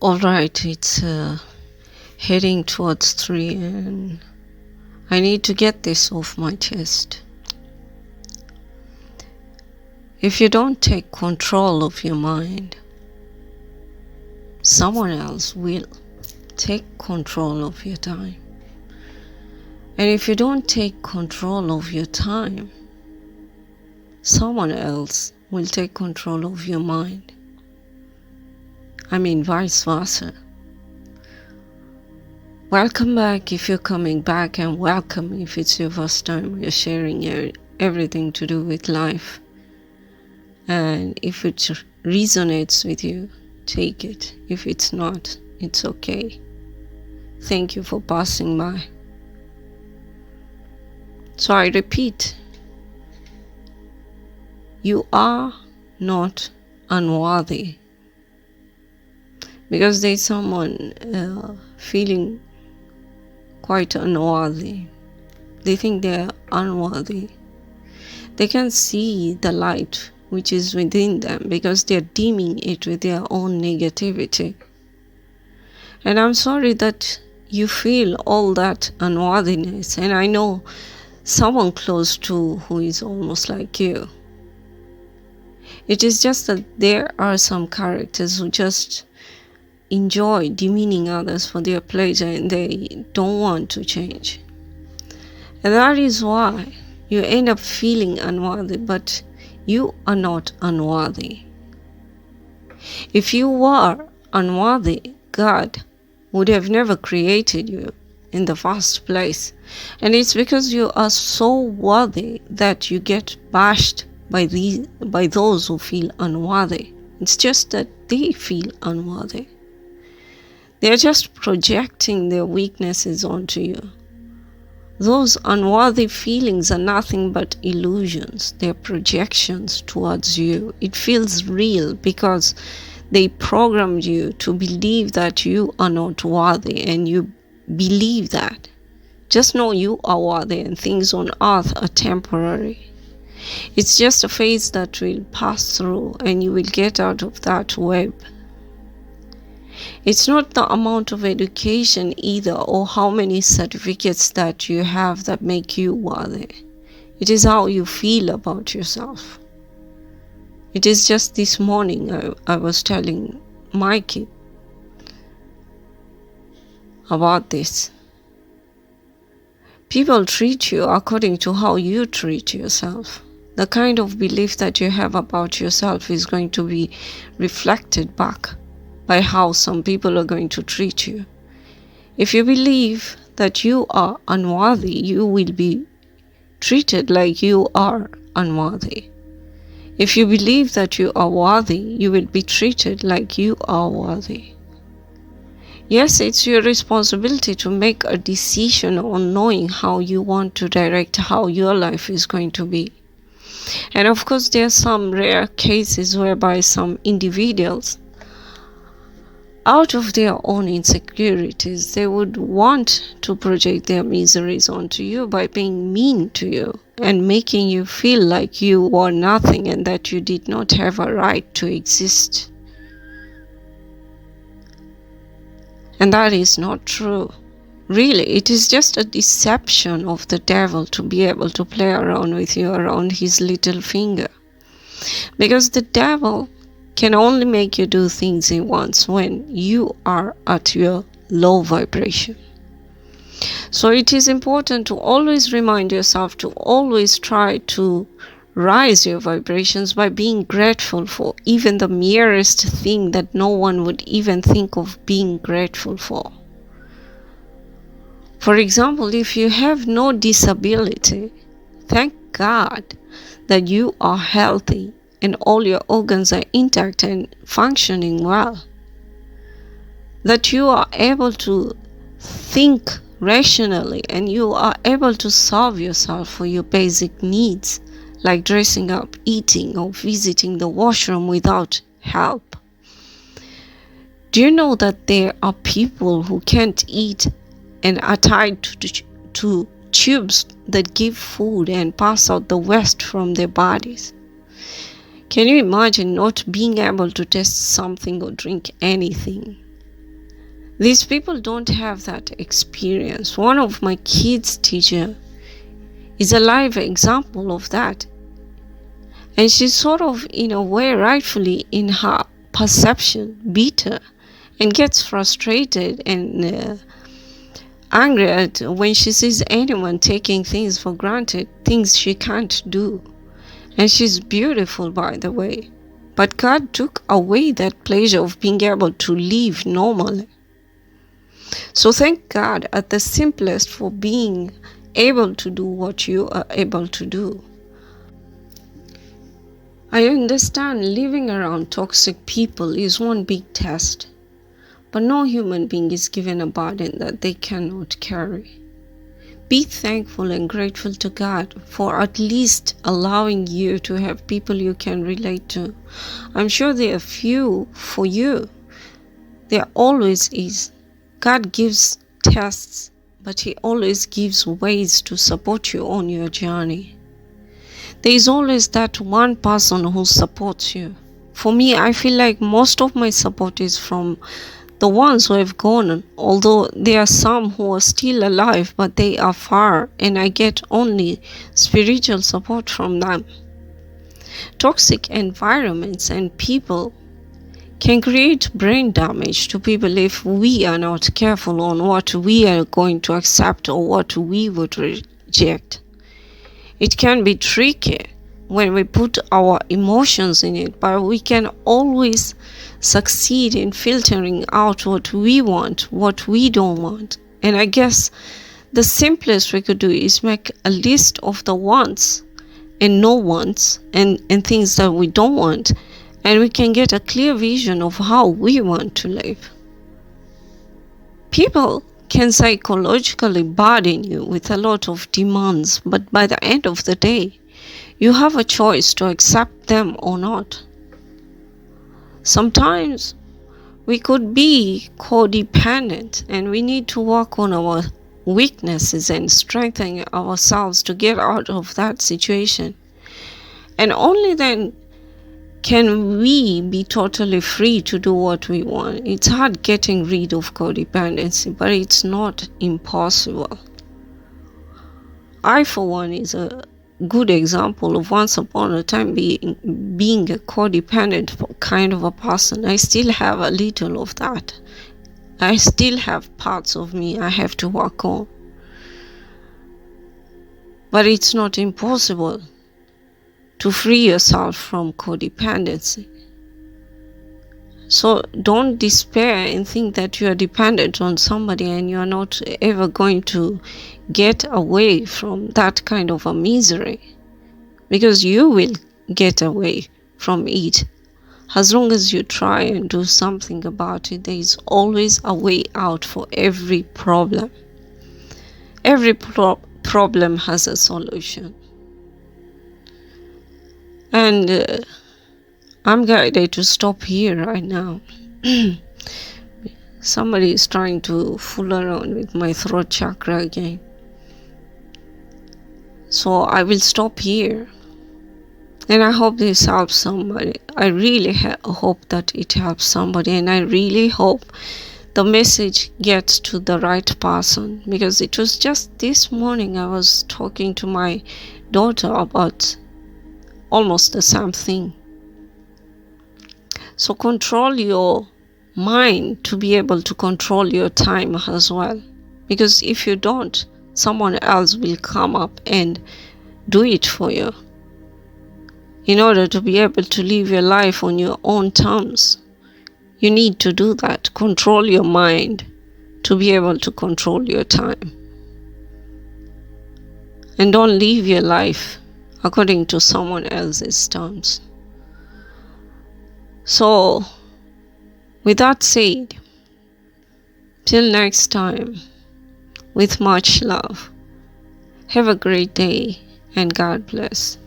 All right, it's heading towards 3 and I need to get this off my chest. If you don't take control of your mind, someone else will take control of your time. And if you don't take control of your time, someone else will take control of your mind. I mean, vice versa. Welcome back if you're coming back, and welcome if it's your first time you're sharing everything to do with life. And if it resonates with you, take it. If it's not, it's okay. Thank you for passing by. So I repeat, you are not unworthy. Because there's someone feeling quite unworthy. They think they're unworthy. They can't see the light which is within them because they're dimming it with their own negativity. And I'm sorry that you feel all that unworthiness. And I know someone close to who is almost like you. It is just that there are some characters who just enjoy demeaning others for their pleasure and they don't want to change. And that is why you end up feeling unworthy, but you are not unworthy. If you were unworthy, God would have never created you in the first place. And it's because you are so worthy that you get bashed by those who feel unworthy. It's just that they feel unworthy. They're just projecting their weaknesses onto you. Those unworthy feelings are nothing but illusions. They're projections towards you. It feels real because they programmed you to believe that you are not worthy, and you believe that. Just know you are worthy and things on earth are temporary. It's just a phase that will pass through and you will get out of that web. It's not the amount of education either or how many certificates that you have that make you worthy. It is how you feel about yourself. It is just this morning I was telling Mikey about this. People treat you according to how you treat yourself. The kind of belief that you have about yourself is going to be reflected back by how some people are going to treat you. If you believe that you are unworthy, you will be treated like you are unworthy. If you believe that you are worthy, you will be treated like you are worthy. Yes, it's your responsibility to make a decision on knowing how you want to direct how your life is going to be. And of course, there are some rare cases whereby some individuals, out of their own insecurities, they would want to project their miseries onto you by being mean to you and making you feel like you were nothing and that you did not have a right to exist. And that is not true. Really, it is just a deception of the devil to be able to play around with you around his little finger. Because the devil can only make you do things he wants when you are at your low vibration. So it is important to always remind yourself to always try to rise your vibrations by being grateful for even the merest thing that no one would even think of being grateful for. For example, if you have no disability, thank God that you are healthy and all your organs are intact and functioning well. That you are able to think rationally and you are able to solve yourself for your basic needs, like dressing up, eating, or visiting the washroom without help. Do you know that there are people who can't eat and are tied to tubes that give food and pass out the waste from their bodies? Can you imagine not being able to taste something or drink anything? These people don't have that experience. One of my kids' teacher is a live example of that. And she's sort of, in a way, rightfully in her perception, bitter, and gets frustrated and angry at when she sees anyone taking things for granted, things she can't do. And she's beautiful, by the way. But God took away that pleasure of being able to live normally. So thank God at the simplest for being able to do what you are able to do. I understand living around toxic people is one big test, but no human being is given a burden that they cannot carry. Be thankful and grateful to God for at least allowing you to have people you can relate to. I'm sure there are few for you. There always is. God gives tests, but He always gives ways to support you on your journey. There is always that one person who supports you. For me, I feel like most of my support is from the ones who have gone, although there are some who are still alive, but they are far, and I get only spiritual support from them. Toxic environments and people can create brain damage to people if we are not careful on what we are going to accept or what we would reject. It can be tricky when we put our emotions in it, but we can always succeed in filtering out what we want, what we don't want. And I guess the simplest we could do is make a list of the wants and no wants and things that we don't want, and we can get a clear vision of how we want to live. People can psychologically burden you with a lot of demands, but by the end of the day, you have a choice to accept them or not. Sometimes we could be codependent, and we need to work on our weaknesses and strengthen ourselves to get out of that situation. And only then can we be totally free to do what we want. It's hard getting rid of codependency, but it's not impossible. I, for one, is a good example of once upon a time being a codependent kind of a person. I still have a little of that. I still have parts of me I have to work on. But it's not impossible to free yourself from codependency. So don't despair and think that you are dependent on somebody and you are not ever going to get away from that kind of a misery, because you will get away from it. As long as you try and do something about it, there is always a way out for every problem. Every problem has a solution. And I'm guided to stop here right now. Somebody is trying to fool around with my throat chakra again. So I will stop here. And I hope this helps somebody. I really hope that it helps somebody. And I really hope the message gets to the right person. Because it was just this morning I was talking to my daughter about almost the same thing. So control your mind to be able to control your time as well. Because if you don't, someone else will come up and do it for you. In order to be able to live your life on your own terms, you need to do that. Control your mind to be able to control your time. And don't live your life according to someone else's terms. So, with that said, till next time, with much love, have a great day and God bless.